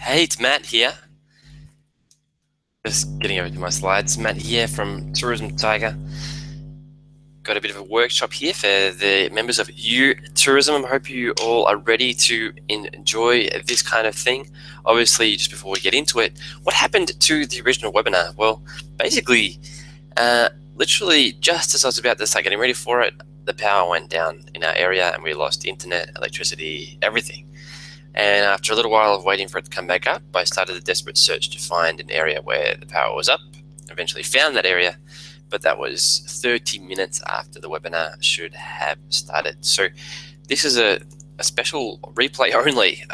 Hey, it's Matt here. Just getting over to my slides. Matt here from Tourism Tiger. Got a bit of a workshop here for the members of YouTourism. I hope you all are ready to enjoy this kind of thing. Obviously, just before we get into it, what happened to the original webinar? Well, basically, literally just as I was about to start getting ready for it, the power went down in our area and we lost internet, electricity, everything. And after a little while of waiting for it to come back up, I started a desperate search to find an area where the power was up. Eventually found that area, but that was 30 minutes after the webinar should have started. So this is a special replay only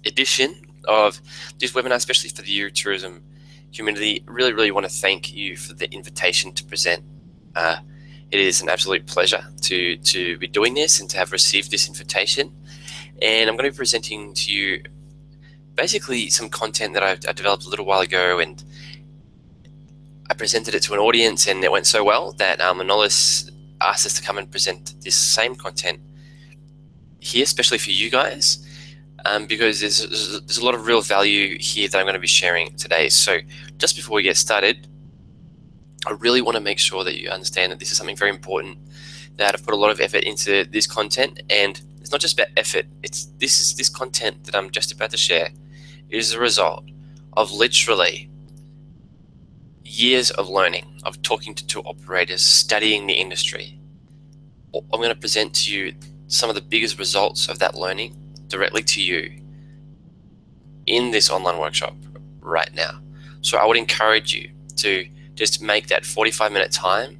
edition of this webinar, especially for the Tourism community. Really want to thank you for the invitation to present. It is an absolute pleasure to be doing this and to have received this invitation. And I'm going to be presenting to you basically some content that I developed a little while ago, and I presented it to an audience and it went so well that Manolis asked us to come and present this same content here, especially for you guys, because there's a lot of real value here that I'm going to be sharing today. So just before we get started, I really want to make sure that you understand that this is something very important, that I've put a lot of effort into this content, and it's not just about effort. This content that I'm just about to share is a result of literally years of learning, of talking to tour operators, studying the industry. I'm going to present to you some of the biggest results of that learning directly to you in this online workshop right now. So I would encourage you to just make that 45-minute time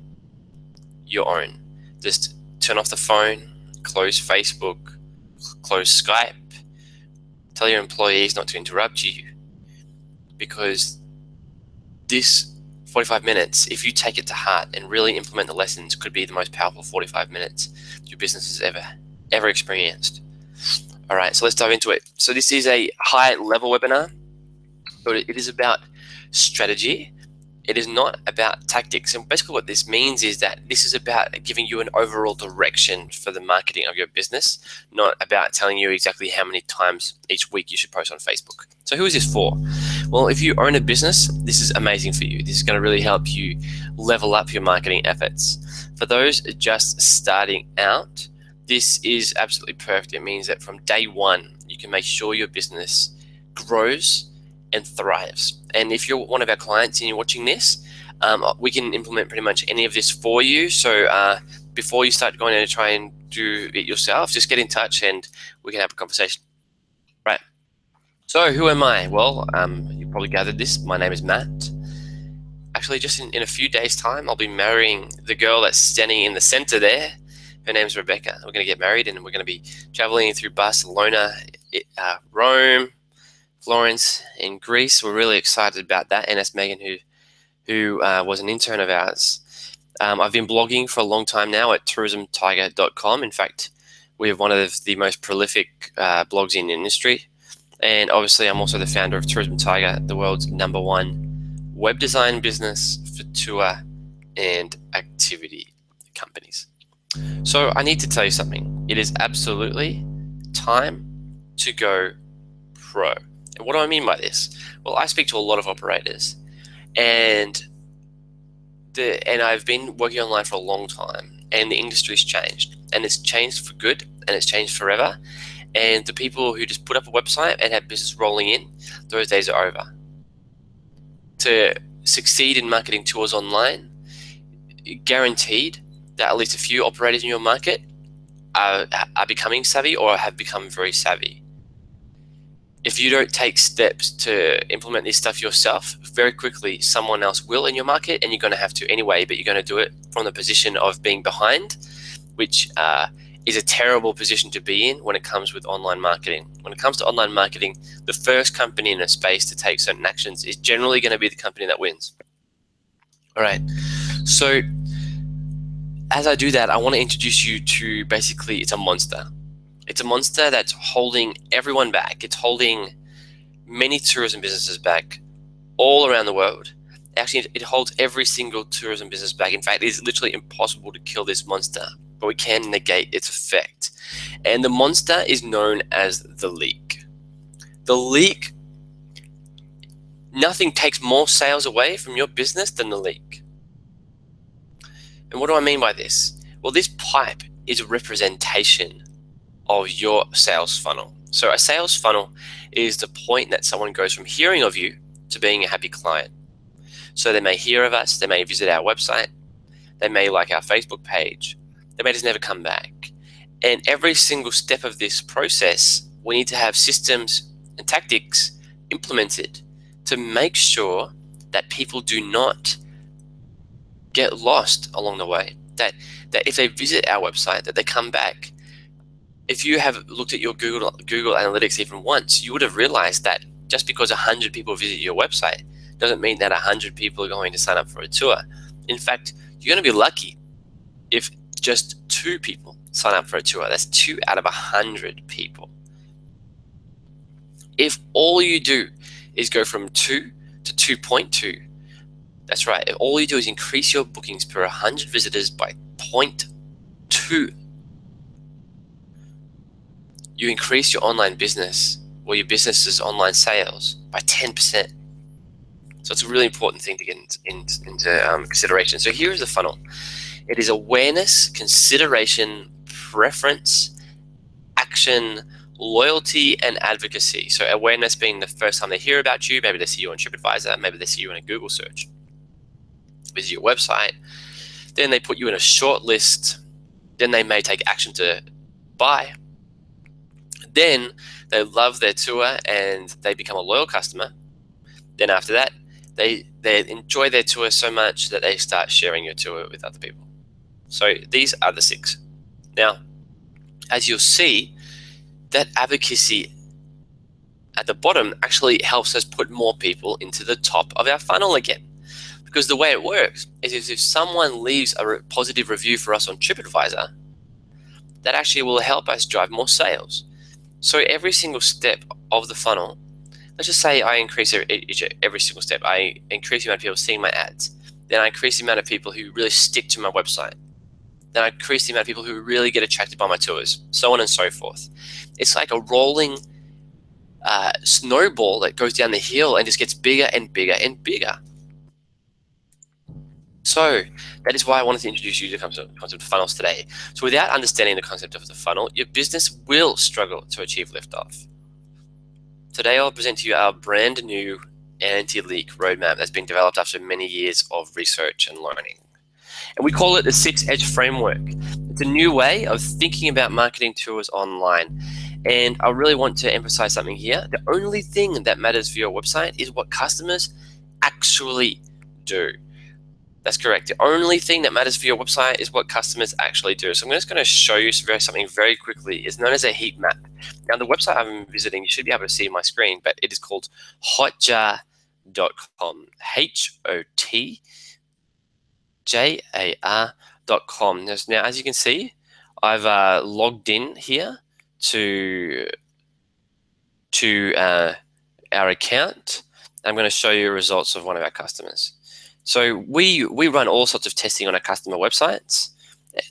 your own. Just turn off the phone, close Facebook, close Skype, tell your employees not to interrupt you, because this 45 minutes, if you take it to heart and really implement the lessons, could be the most powerful 45 minutes your business has ever experienced. All right, so let's dive into it. So this is a high-level webinar, but it is about strategy. It is not about tactics. And basically what this means is that this is about giving you an overall direction for the marketing of your business, not about telling you exactly how many times each week you should post on Facebook. So who is this for? Well, if you own a business, this is amazing for you. This is going to really help you level up your marketing efforts. For those just starting out, this is absolutely perfect. It means that from day one, you can make sure your business grows and thrives. And if you're one of our clients and you're watching this, we can implement pretty much any of this for you. So before you start going to try and do it yourself, just get in touch and we can have a conversation. Right. So who am I? Well, you probably gathered this. My name is Matt. Actually, just in a few days' time, I'll be marrying the girl that's standing in the center there. Her name's Rebecca. We're going to get married and we're going to be traveling through Barcelona, Rome, Florence in Greece. We're really excited about that, and that's Megan, who was an intern of ours. I've been blogging for a long time now at tourismtiger.com. In fact, we have one of the most prolific blogs in the industry, and obviously I'm also the founder of Tourism Tiger, the world's #1 web design business for tour and activity companies. So I need to tell you something. It is absolutely time to go pro. And what do I mean by this? Well, I speak to a lot of operators, and I've been working online for a long time, and the industry's changed, and it's changed for good, and it's changed forever. And the people who just put up a website and have business rolling in, those days are over. To succeed in marketing tours online, guaranteed that at least a few operators in your market are becoming savvy or have become very savvy. If you don't take steps to implement this stuff yourself, very quickly someone else will in your market, and you're going to have to anyway, but you're going to do it from the position of being behind, which is a terrible position to be in when it comes with online marketing. When it comes to online marketing, the first company in a space to take certain actions is generally going to be the company that wins. All right, so as I do that, I want to introduce you to basically, it's a monster. It's a monster that's holding everyone back. It's holding many tourism businesses back all around the world. Actually, it holds every single tourism business back. In fact, it is literally impossible to kill this monster, but we can negate its effect. And the monster is known as the leak. The leak, nothing takes more sales away from your business than the leak. And what do I mean by this? Well, this pipe is a representation of your sales funnel. So a sales funnel is the point that someone goes from hearing of you to being a happy client. So they may hear of us, they may visit our website, they may like our Facebook page, they may just never come back. And every single step of this process, we need to have systems and tactics implemented to make sure that people do not get lost along the way. That if they visit our website, that they come back. If you have looked at your Google Analytics even once, you would have realized that just because 100 people visit your website doesn't mean that 100 people are going to sign up for a tour. In fact, you're going to be lucky if just 2 people sign up for a tour. That's 2 out of 100 people. If all you do is go from 2 to 2.2, that's right, if all you do is increase your bookings per 100 visitors by 0.2, you increase your online business or your business's online sales by 10%. So it's a really important thing to get into consideration. So here is the funnel. It is awareness, consideration, preference, action, loyalty, and advocacy. So awareness being the first time they hear about you, maybe they see you on TripAdvisor, maybe they see you in a Google search, visit your website, then they put you in a short list, then they may take action to buy, then they love their tour and they become a loyal customer. Then after that, they enjoy their tour so much that they start sharing your tour with other people. So these are the 6. Now, as you'll see, that advocacy at the bottom actually helps us put more people into the top of our funnel again. Because the way it works is if someone leaves a positive review for us on TripAdvisor, that actually will help us drive more sales. So every single step of the funnel, let's just say I increase every single step. I increase the amount of people seeing my ads. Then I increase the amount of people who really stick to my website. Then I increase the amount of people who really get attracted by my tours, so on and so forth. It's like a rolling snowball that goes down the hill and just gets bigger and bigger and bigger. So that is why I wanted to introduce you to the concept of funnels today. So without understanding the concept of the funnel, your business will struggle to achieve liftoff. Today I'll present to you our brand new anti-leak roadmap that's been developed after many years of research and learning. And we call it the 6-Edge framework. It's a new way of thinking about marketing tours online. And I really want to emphasize something here. The only thing that matters for your website is what customers actually do. That's correct. The only thing that matters for your website is what customers actually do. So I'm just going to show you something very quickly. It's known as a heat map. Now, the website I'm visiting, you should be able to see on my screen, but it is called hotjar.com. HOTJAR.com. Now, as you can see, I've logged in here to our account. I'm going to show you results of one of our customers. So we run all sorts of testing on our customer websites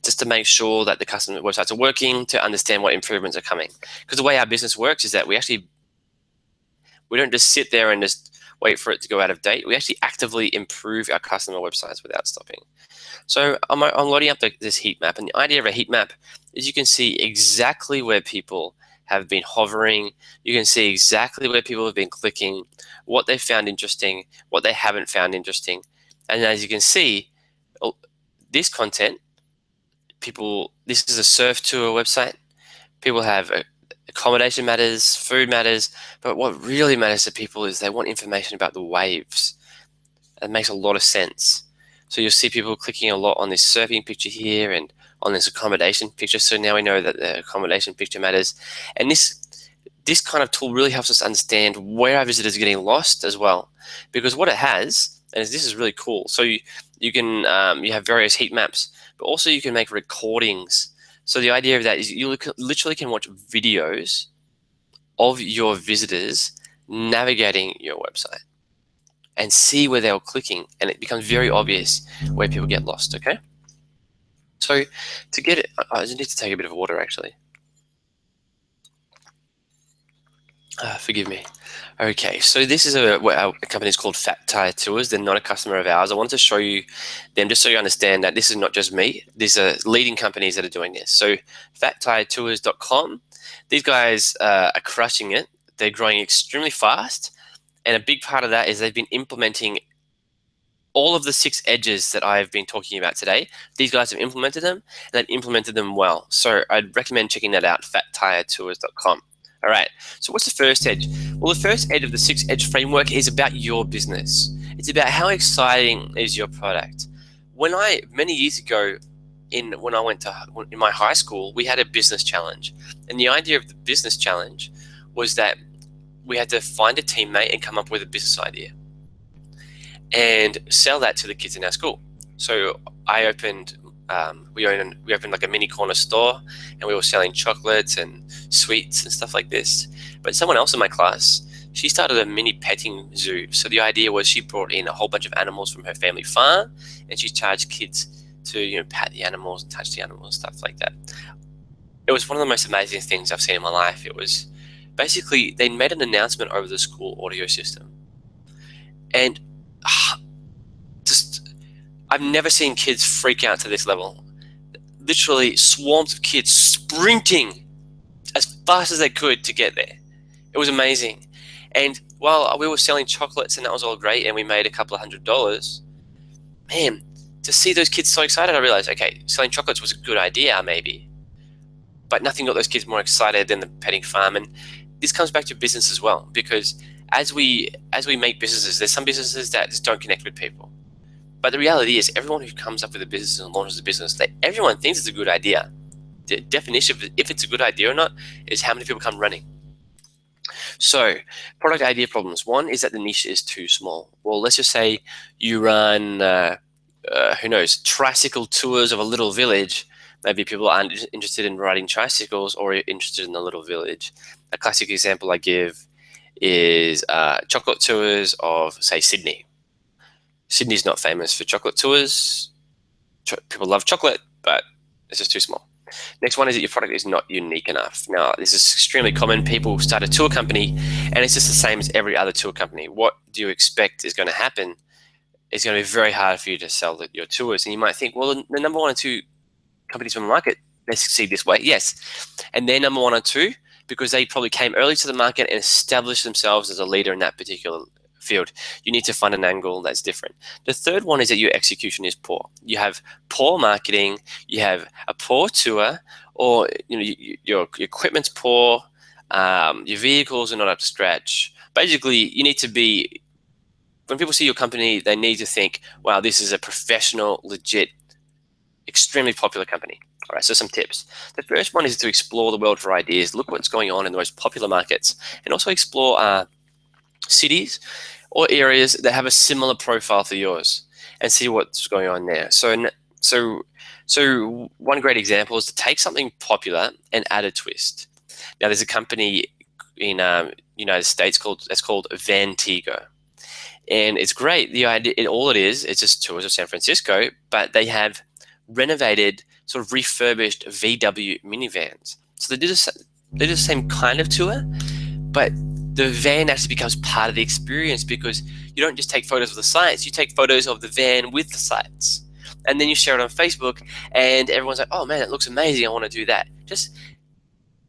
just to make sure that the customer websites are working, to understand what improvements are coming. Because the way our business works is that we don't just sit there and just wait for it to go out of date. We actually actively improve our customer websites without stopping. So I'm loading up this heat map, and the idea of a heat map is you can see exactly where people have been hovering. You can see exactly where people have been clicking, what they found interesting, what they haven't found interesting. And as you can see, this content, this is a surf tour website. People have accommodation matters, food matters, but what really matters to people is they want information about the waves. It makes a lot of sense. So you'll see people clicking a lot on this surfing picture here and on this accommodation picture. So now we know that the accommodation picture matters. And this kind of tool really helps us understand where our visitors are getting lost as well. Because what it has, and this is really cool. So you have various heat maps, but also you can make recordings. So the idea of that is you literally can watch videos of your visitors navigating your website and see where they're clicking, and it becomes very obvious where people get lost, okay? So to get it, I just need to take a bit of water actually. Forgive me. Okay, so this is a company is called Fat Tire Tours. They're not a customer of ours. I wanted to show you them just so you understand that this is not just me. These are leading companies that are doing this. So fattiretours.com, these guys are crushing it. They're growing extremely fast. And a big part of that is they've been implementing all of the 6 edges that I've been talking about today. These guys have implemented them, and they've implemented them well. So I'd recommend checking that out, fattiretours.com. All right, so what's the first edge? Well, the first edge of the 6 edge framework is about your business. It's about how exciting is your product. Many years ago, when I went to in my high school, we had a business challenge. And the idea of the business challenge was that we had to find a teammate and come up with a business idea and sell that to the kids in our school. So I opened, we opened like a mini corner store, and we were selling chocolates and sweets and stuff like this. But someone else in my class, she started a mini petting zoo. So the idea was she brought in a whole bunch of animals from her family farm, and she charged kids to pat the animals and touch the animals, stuff like that. It was one of the most amazing things I've seen in my life. It was basically they made an announcement over the school audio system, and just I've never seen kids freak out to this level. Literally swarms of kids sprinting as fast as they could to get there. It was amazing. And while we were selling chocolates and that was all great and we made a couple of $100, man, to see those kids so excited, I realized, okay, selling chocolates was a good idea maybe, but nothing got those kids more excited than the petting farm. And this comes back to business as well, because as we make businesses, there's some businesses that just don't connect with people. But the reality is, everyone who comes up with a business and launches a business, everyone thinks it's a good idea. The definition of if it's a good idea or not is how many people come running. So, product idea problems. One is that the niche is too small. Well, let's just say you run, who knows, tricycle tours of a little village. Maybe people aren't interested in riding tricycles or interested in the little village. A classic example I give is chocolate tours of, say, Sydney. Sydney's not famous for chocolate tours. People love chocolate, but it's just too small. Next one is that your product is not unique enough. Now, this is extremely common. People start a tour company, and it's just the same as every other tour company. What do you expect is going to happen? It's going to be very hard for you to sell your tours. And you might think, well, the number 1 or 2 companies from the market, they succeed this way. Yes. And they're number 1 or 2 because they probably came early to the market and established themselves as a leader in that particular field. You need to find an angle that's different. The third one is that your execution is poor. You have poor marketing, you have a poor tour, or your equipment's poor, your vehicles are not up to scratch. Basically, you need to be, when people see your company, they need to think, wow, this is a professional, legit, extremely popular company. All right, so some tips. The first one is to explore the world for ideas. Look what's going on in the most popular markets, and also explore cities or areas that have a similar profile to yours, and see what's going on there. So one great example is to take something popular and add a twist. Now, there's a company in United States called Vantigo, and it's great. The idea, all it is, it's just tours of San Francisco, but they have renovated, sort of refurbished VW minivans. So they do the same kind of tour, but the van actually becomes part of the experience, because you don't just take photos of the sites, you take photos of the van with the sites. And then you share it on Facebook, and everyone's like, oh man, it looks amazing, I want to do that. Just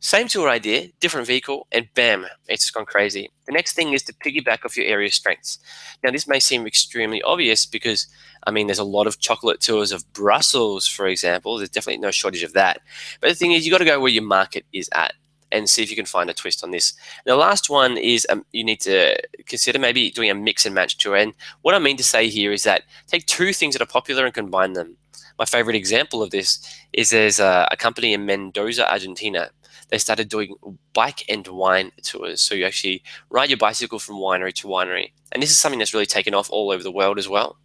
same tour idea, different vehicle, and bam, it's just gone crazy. The next thing is to piggyback off your area's strengths. Now, this may seem extremely obvious because, I mean, there's a lot of chocolate tours of Brussels, for example. There's definitely no shortage of that. But the thing is, you got to go where your market is at and see if you can find a twist on this. And the last one is you need to consider maybe doing a mix and match tour. And what I mean to say here is that take 2 things that are popular and combine them. My favorite example of this is there's a company in Mendoza, Argentina. They started doing bike and wine tours. So you actually ride your bicycle from winery to winery. And this is something that's really taken off all over the world as well.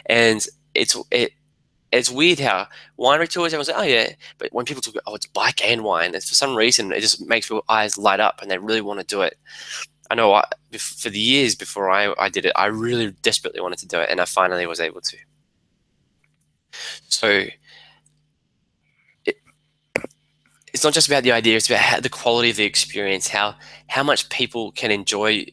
And it's weird how winery tours, everyone's like, oh yeah, but when people talk about, oh, it's bike and wine, it's for some reason, it just makes people's eyes light up and they really want to do it. I know for the years before I did it, I really desperately wanted to do it, and I finally was able to. So it's not just about the idea, it's about the quality of the experience, how much people can enjoy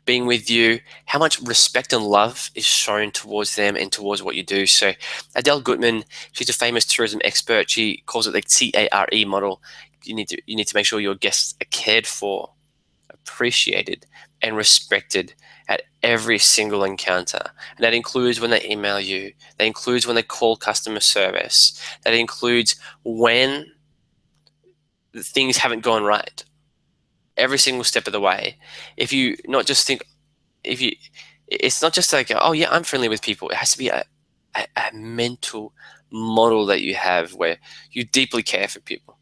being with you, how much respect and love is shown towards them and towards what you do. So Adele Gutman, she's a famous tourism expert. She calls it the CARE model. You need to make sure your guests are cared for, appreciated, and respected at every single encounter. And that includes when they email you, that includes when they call customer service, that includes when things haven't gone right. Every single step of the way. If you not just think, if you, it's not just like, oh yeah, I'm friendly with people. It has to be a mental model that you have where you deeply care for people.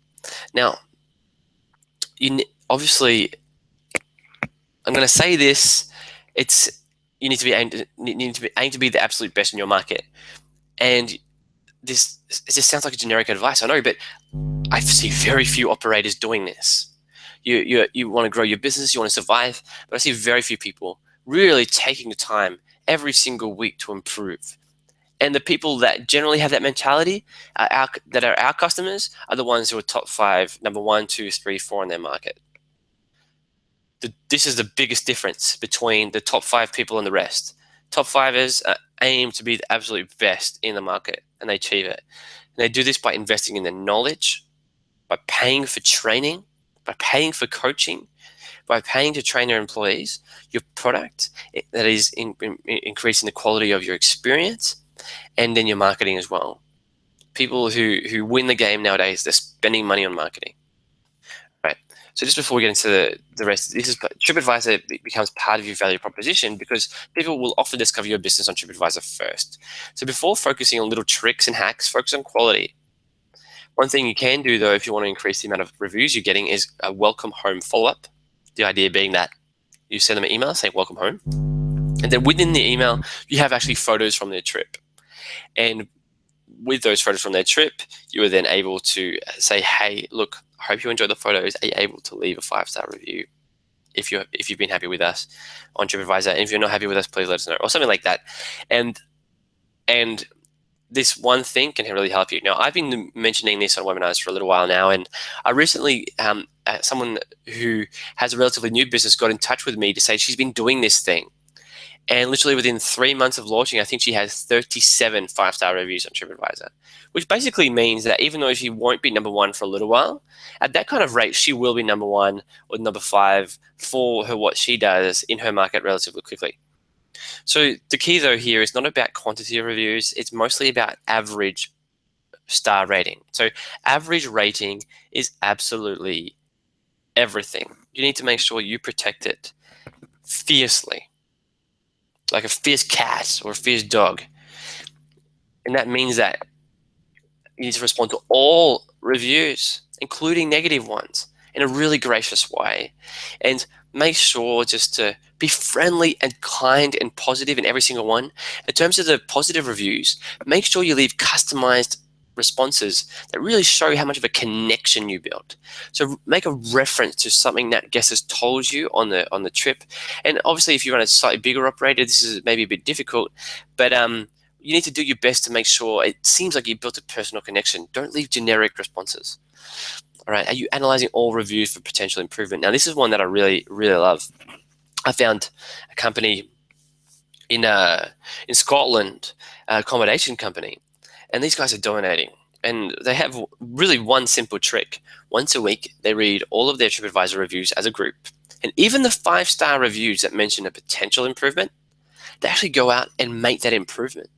Now, obviously, I'm going to say this. It's you need to be aimed to be the absolute best in your market. And this it just sounds like a generic advice, I know, but I see very few operators doing this. You want to grow your business, you want to survive, but I see very few people really taking the time every single week to improve. And the people that generally have that mentality, that are our customers, are the ones who are top five, number one, two, three, four in their market. This is the biggest difference between the top five people and the rest. Top fivers aim to be the absolute best in the market, and they achieve it. And they do this by investing in their knowledge, by paying for training, by paying for coaching, by paying to train their employees, your product that is increasing the quality of your experience, and then your marketing as well. People who win the game nowadays, they're spending money on marketing. Right. So just before we get into the rest, this is TripAdvisor becomes part of your value proposition because people will often discover your business on TripAdvisor first. So before focusing on little tricks and hacks, focus on quality. One thing you can do though, if you want to increase the amount of reviews you're getting, is a welcome home follow-up. The idea being that you send them an email saying welcome home, and then within the email you have actually photos from their trip. And with those photos from their trip, you are then able to say, hey, look, I hope you enjoyed the photos. Are you able to leave a 5-star review if you've been happy with us on TripAdvisor? And if you're not happy with us, please let us know, or something like that. And this one thing can really help you. Now, I've been mentioning this on webinars for a little while now, and I recently, someone who has a relatively new business got in touch with me to say she's been doing this thing. And literally within 3 months of launching, I think she has 37 5-star reviews on TripAdvisor, which basically means that even though she won't be number one for a little while, at that kind of rate, she will be number one or number five for what she does in her market relatively quickly. So the key though here is not about quantity of reviews, it's mostly about average star rating. So average rating is absolutely everything. You need to make sure you protect it fiercely, like a fierce cat or a fierce dog. And that means that you need to respond to all reviews, including negative ones, in a really gracious way. And make sure just to be friendly and kind and positive in every single one. In terms of the positive reviews, make sure you leave customized responses that really show how much of a connection you built. So make a reference to something that guest has told you on the trip. And obviously, if you run a slightly bigger operator, this is maybe a bit difficult, but you need to do your best to make sure it seems like you built a personal connection. Don't leave generic responses. All right, are you analyzing all reviews for potential improvement? Now, this is one that I really, really love. I found a company in Scotland, an accommodation company, and these guys are dominating. And they have really one simple trick. Once a week, they read all of their TripAdvisor reviews as a group. And even the 5-star reviews that mention a potential improvement, they actually go out and make that improvement.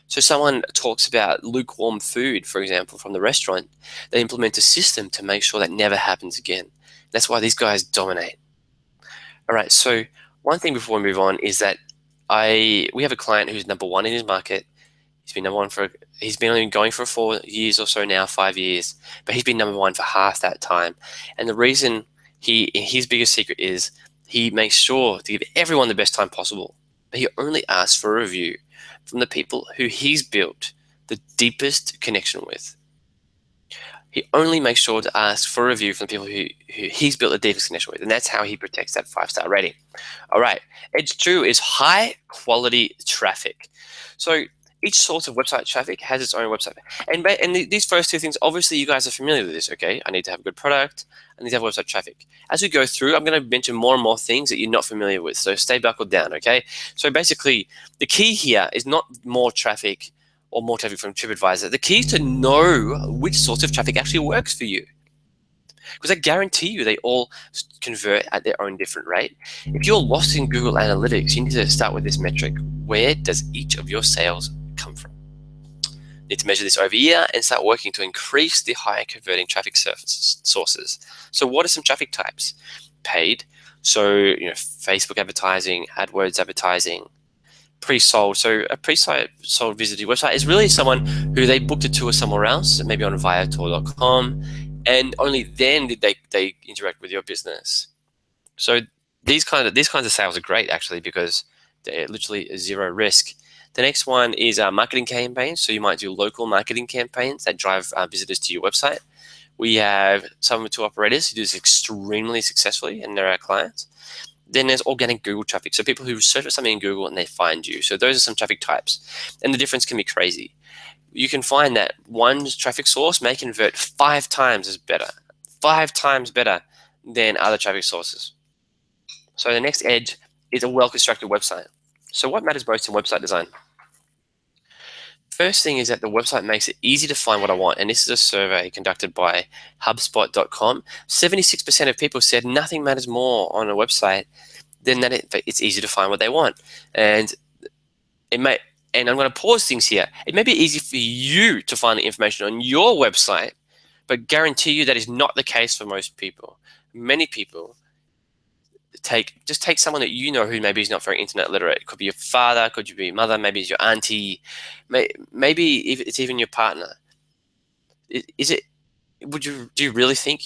So someone talks about lukewarm food, for example, from the restaurant. They implement a system to make sure that never happens again. That's why these guys dominate. All right, so one thing before we move on is that we have a client who's number one in his market. He's been only going for 4 years or so now, 5 years, but he's been number one for half that time. And the reason his biggest secret is he makes sure to give everyone the best time possible, but he only asks for a review from the people who he's built the deepest connection with. He only makes sure to ask for a review from the people who he's built the deepest connection with, and that's how he protects that 5-star rating. All right, edge 2 is high quality traffic. So each source of website traffic has its own website. And these first two things, obviously you guys are familiar with this, okay? I need to have a good product. I need to have website traffic. As we go through, I'm going to mention more and more things that you're not familiar with. So stay buckled down, okay? So basically, the key here is not more traffic or more traffic from TripAdvisor. The key is to know which source of traffic actually works for you. Because I guarantee you they all convert at their own different rate. If you're lost in Google Analytics, you need to start with this metric. Where does each of your sales come from? You need to measure this over a year and start working to increase the higher converting traffic sources. So what are some traffic types? Paid, so Facebook advertising, AdWords advertising. Pre-sold, so a pre-sold visit to your website is really someone who they booked a tour somewhere else, maybe on viator.com, and only then did they interact with your business. So these kinds of sales are great actually, because they're literally zero risk. The next one is marketing campaigns. So you might do local marketing campaigns that drive visitors to your website. We have some tour operators who do this extremely successfully, and they're our clients. Then there's organic Google traffic. So people who search for something in Google and they find you. So those are some traffic types. And the difference can be crazy. You can find that one traffic source may convert 5 times better than other traffic sources. So the next edge is a well-constructed website. So what matters most in website design? First thing is that the website makes it easy to find what I want. And this is a survey conducted by HubSpot.com. 76% of people said nothing matters more on a website than that it's easy to find what they want. And I'm going to pause things here. It may be easy for you to find the information on your website, but guarantee you that is not the case for most people. Many people just take someone that you know who maybe is not very internet literate. It could be your father, could be your mother, maybe it's your auntie, maybe it's even your partner. Do you really think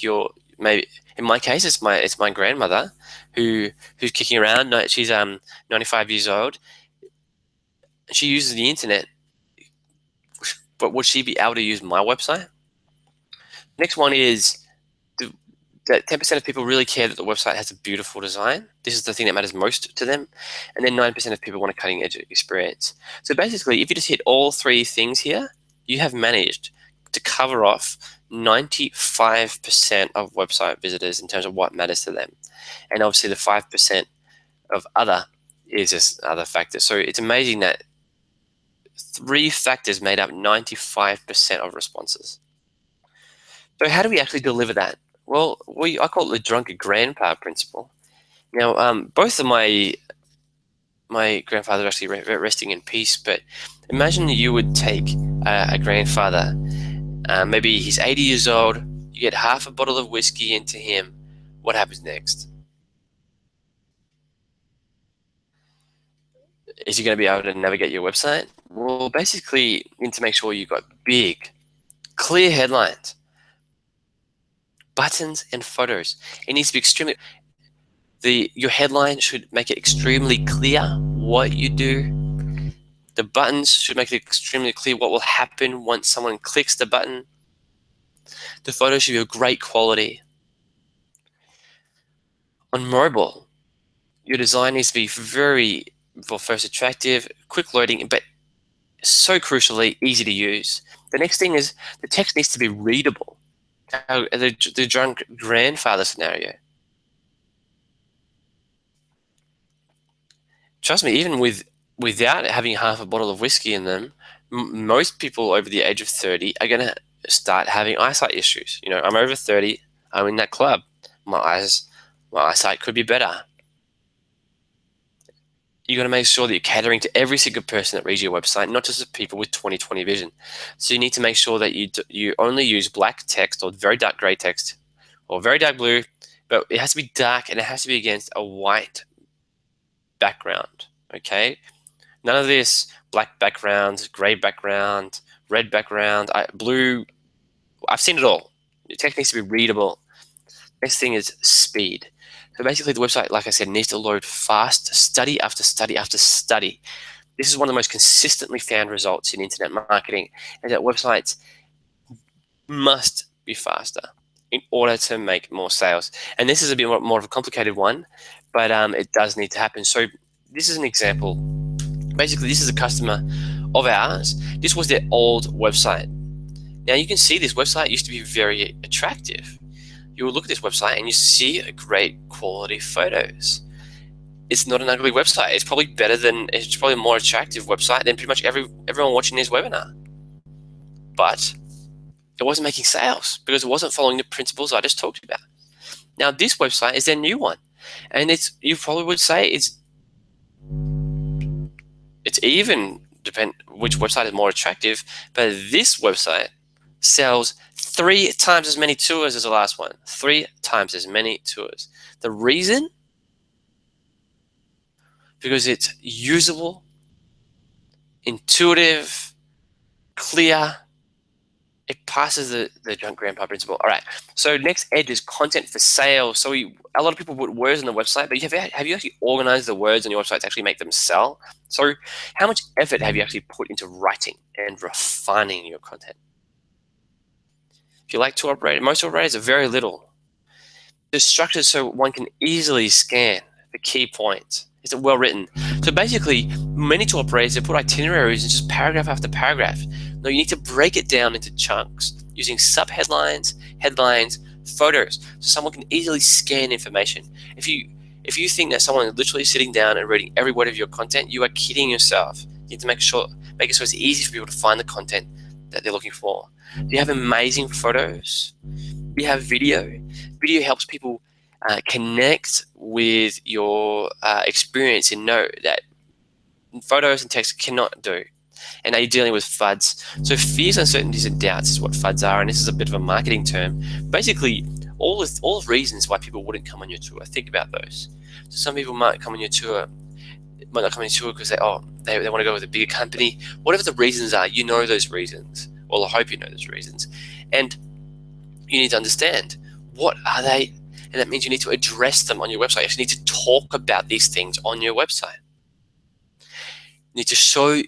maybe in my case it's my grandmother who's kicking around. She's 95 years old. She uses the internet, but would she be able to use my website? Next one is that 10% of people really care that the website has a beautiful design. This is the thing that matters most to them. And then 9% of people want a cutting edge experience. So basically, if you just hit all 3 things here, you have managed to cover off 95% of website visitors in terms of what matters to them. And obviously the 5% of other is just other factors. So it's amazing that 3 factors made up 95% of responses. So how do we actually deliver that? Well, I call it the drunken grandpa principle. Now, both of my grandfathers are actually resting in peace, but imagine you would take a grandfather, maybe he's 80 years old, you get half a bottle of whiskey into him. What happens next? Is he going to be able to navigate your website? Well, basically, you need to make sure you've got big, clear headlines, buttons and photos. It needs to be extremely. Your headline should make it extremely clear what you do. The buttons should make it extremely clear what will happen once someone clicks the button. The photos should be of great quality. On mobile, your design needs to be first attractive, quick loading, but so crucially easy to use. The next thing is the text needs to be readable. The drunk grandfather scenario. Trust me, even without having half a bottle of whiskey in them, most people over the age of 30 are going to start having eyesight issues. I'm over 30. I'm in that club. My eyesight could be better. You're going to make sure that you're catering to every single person that reads your website, not just the people with 20/20 vision. So you need to make sure that you only use black text or very dark gray text or very dark blue, but it has to be dark and it has to be against a white background, okay? None of this black background, gray background, red background, blue. I've seen it all. The text needs to be readable. Next thing is speed. So basically the website, like I said, needs to load fast, study after study after study. This is one of the most consistently found results in internet marketing, is that websites must be faster in order to make more sales. And this is a bit more of a complicated one, but it does need to happen. So this is an example. Basically, this is a customer of ours, this was their old website. Now you can see this website used to be very attractive. You will look at this website and you see a great quality photos. It's not an ugly website. It's probably a more attractive website than pretty much everyone watching this webinar. But it wasn't making sales because it wasn't following the principles I just talked about. Now this website is their new one, and you probably would say it's even depend which website is more attractive, but this website sells 3 times as many tours as the last one. 3 times as many tours. The reason? Because it's usable, intuitive, clear. It passes the drunk grandpa principle. All right. So next edge is content for sale. So a lot of people put words on the website, but have you actually organized the words on your website to actually make them sell? So how much effort have you actually put into writing and refining your content? If you like tour operators, most tour operators are very little. It's structured so one can easily scan the key points. It's well written. So basically, many tour operators put itineraries in just paragraph after paragraph. No, you need to break it down into chunks using subheadlines, headlines, photos, so someone can easily scan information. If you think that someone is literally sitting down and reading every word of your content, you are kidding yourself. You need to make it so it's easy for people to find the content that they're looking for. Do you have amazing photos? Do you have video? Video helps people connect with your experience and know that photos and text cannot do. And are you dealing with FUDs? So fears, uncertainties, and doubts is what FUDs are, and this is a bit of a marketing term. Basically, all the reasons why people wouldn't come on your tour. Think about those. So some people might come on your tour, might not come on your tour because they want to go with a bigger company. Whatever the reasons are, you know those reasons. Well, I hope you know those reasons. And you need to understand, what are they? And that means you need to address them on your website. You actually need to talk about these things on your website. You need to show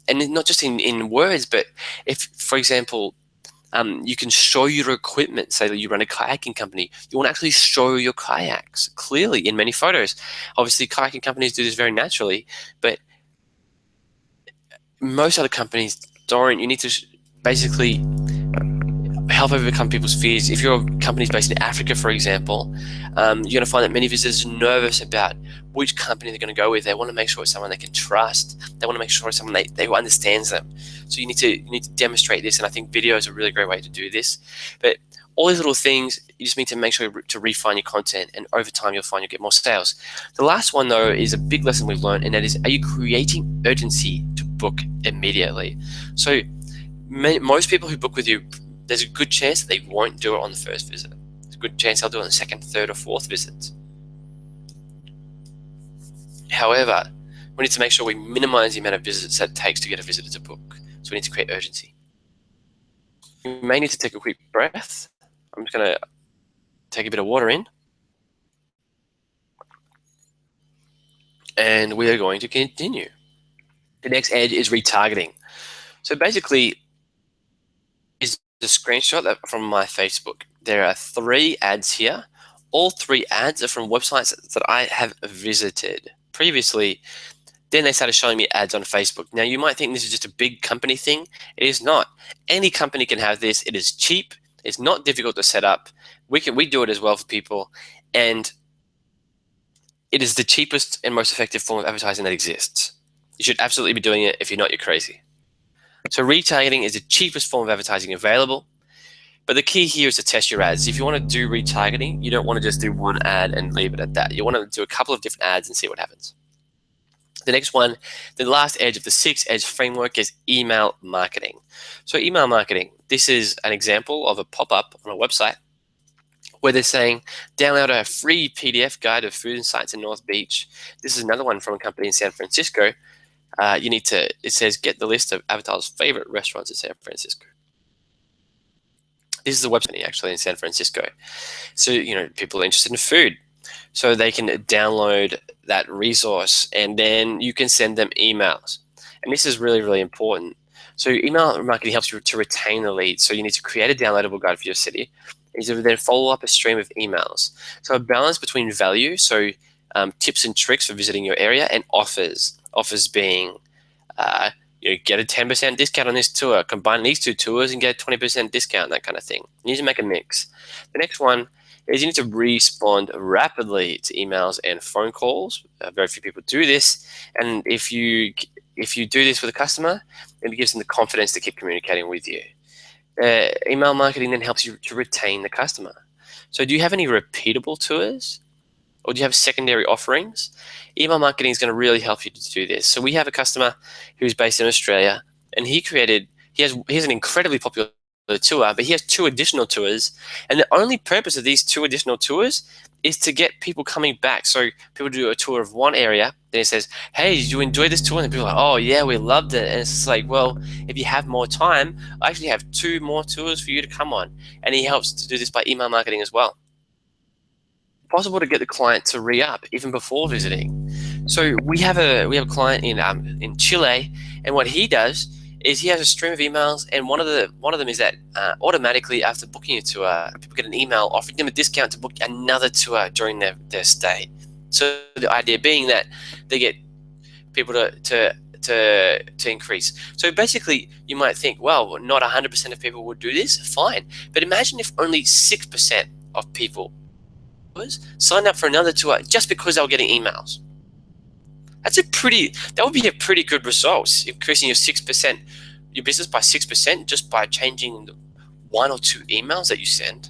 and not just in words, but if, for example, you can show your equipment. Say that you run a kayaking company. You want to actually show your kayaks clearly in many photos. Obviously, kayaking companies do this very naturally, but most other companies don't. You need to basically help overcome people's fears. If your company's based in Africa, for example, you're going to find that many visitors are nervous about which company they're going to go with. They want to make sure it's someone they can trust. They want to make sure it's someone who understands them. So you need to demonstrate this, and I think video is a really great way to do this. But all these little things, you just need to make sure to refine your content, and over time you'll find you'll get more sales. The last one, though, is a big lesson we've learned, and that is, are you creating urgency to book immediately? So most people who book with you, there's a good chance that they won't do it on the first visit. There's a good chance they'll do it on the second, third, or fourth visit. However, we need to make sure we minimize the amount of visits that it takes to get a visitor to book. So we need to create urgency. You may need to take a quick breath. I'm just going to take a bit of water in. And we are going to continue. The next edge is retargeting. So basically, is the screenshot from my Facebook. There are 3 ads here. All 3 ads are from websites that I have visited previously. Then they started showing me ads on Facebook. Now you might think this is just a big company thing. It is not. Any company can have this. It is cheap. It's not difficult to set up. We do it as well for people, and it is the cheapest and most effective form of advertising that exists. You should absolutely be doing it. If you're not, you're crazy. So retargeting is the cheapest form of advertising available. But the key here is to test your ads. If you want to do retargeting, you don't want to just do one ad and leave it at that. You want to do a couple of different ads and see what happens. The next one, the last edge of the 6-edge framework, is email marketing. So email marketing, this is an example of a pop-up on a website where they're saying, download a free PDF guide of food and sites in North Beach. This is another one from a company in San Francisco. It says, get the list of Avatar's favorite restaurants in San Francisco. This is a website actually in San Francisco. So, people are interested in food. So they can download that resource, and then you can send them emails. And this is really, really important. So email marketing helps you to retain the leads. So you need to create a downloadable guide for your city. And you then follow up a stream of emails. So a balance between value, so tips and tricks for visiting your area, and offers. Offers being get a 10% discount on this tour, combine these two tours and get a 20% discount, that kind of thing. You need to make a mix. The next one is you need to respond rapidly to emails and phone calls. Very few people do this, and if you do this with a customer, it gives them the confidence to keep communicating with you. Email marketing then helps you to retain the customer. So do you have any repeatable tours? Or do you have secondary offerings? Email marketing is going to really help you to do this. So we have a customer who's based in Australia, and he has an incredibly popular tour, but he has 2 additional tours, and the only purpose of these 2 additional tours is to get people coming back. So people do a tour of one area, then he says, "Hey, did you enjoy this tour?" And people are like, "Oh yeah, we loved it." And it's just like, well, if you have more time, I actually have 2 more tours for you to come on. And he helps to do this by email marketing as well. Possible to get the client to re-up even before visiting. So we have a client in Chile, and what he does is he has a stream of emails, and one of them is that automatically after booking a tour, people get an email offering them a discount to book another tour during their stay. So the idea being that they get people to increase. So basically, you might think, well, not 100% of people would do this. Fine, but imagine if only 6% of people signed up for another tour just because they were getting emails. That would be a pretty good result, increasing your business by 6% just by changing 1 or 2 emails that you send.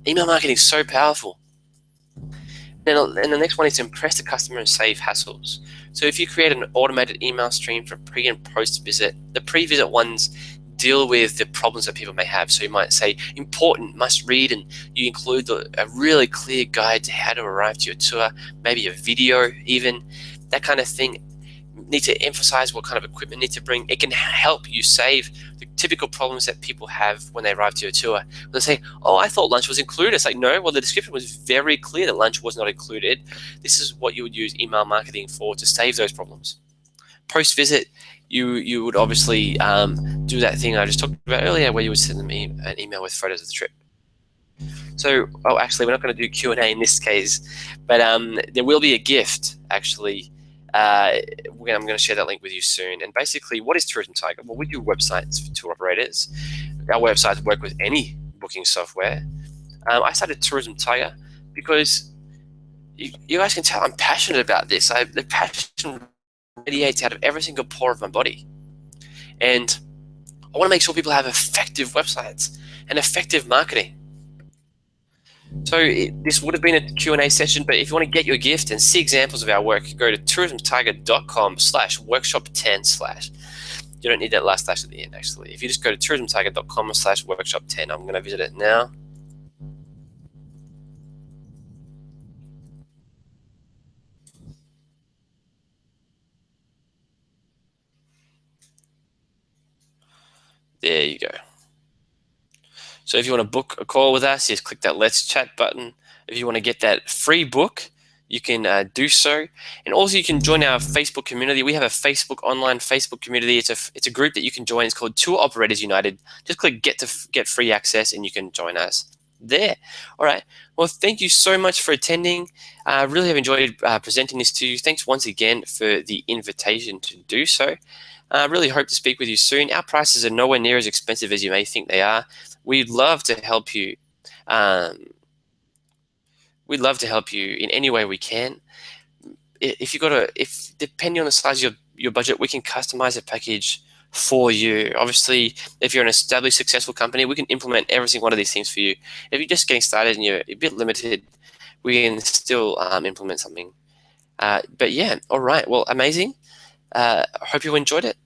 Email marketing is so powerful. And the next one is to impress the customer and save hassles. So if you create an automated email stream for pre and post visit, the pre-visit ones deal with the problems that people may have. So you might say important, must read, and you include a really clear guide to how to arrive to your tour, maybe a video even, that kind of thing. Need to emphasize what kind of equipment you need to bring. It can help you save the typical problems that people have when they arrive to your tour. They say, "Oh, I thought lunch was included." It's like, no, well, the description was very clear that lunch was not included. This is what you would use email marketing for, to save those problems. Post-visit, you would obviously do that thing I just talked about earlier, where you would send them an email with photos of the trip. So, actually, we're not going to do Q&A in this case, but there will be a gift, actually. I'm going to share that link with you soon. And basically, what is Tourism Tiger? Well, we do websites for tour operators. Our websites work with any booking software. I started Tourism Tiger because you guys can tell I'm passionate about this. The passion radiates out of every single pore of my body. And I want to make sure people have effective websites and effective marketing. So this would have been a Q&A session, but if you want to get your gift and see examples of our work, go to tourismtiger.com/workshop10/. You don't need that last slash at the end, actually. If you just go to tourismtiger.com/workshop10, I'm going to visit it now. There you go. So if you want to book a call with us, just click that Let's Chat button. If you want to get that free book, you can do so. And also you can join our Facebook community. We have a online Facebook community. It's a group that you can join. It's called Tour Operators United. Just click get free access and you can join us there. All right. Well, thank you so much for attending. I really have enjoyed presenting this to you. Thanks once again for the invitation to do so. I really hope to speak with you soon. Our prices are nowhere near as expensive as you may think they are. We'd love to help you. We'd love to help you in any way we can. If depending on the size of your budget, we can customize a package for you. Obviously, if you're an established, successful company, we can implement every single one of these things for you. If you're just getting started and you're a bit limited, we can still implement something. But yeah, all right. Well, amazing. I hope you enjoyed it,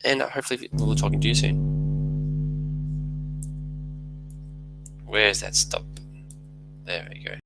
and hopefully we'll be talking to you soon. Where's that stop? There we go.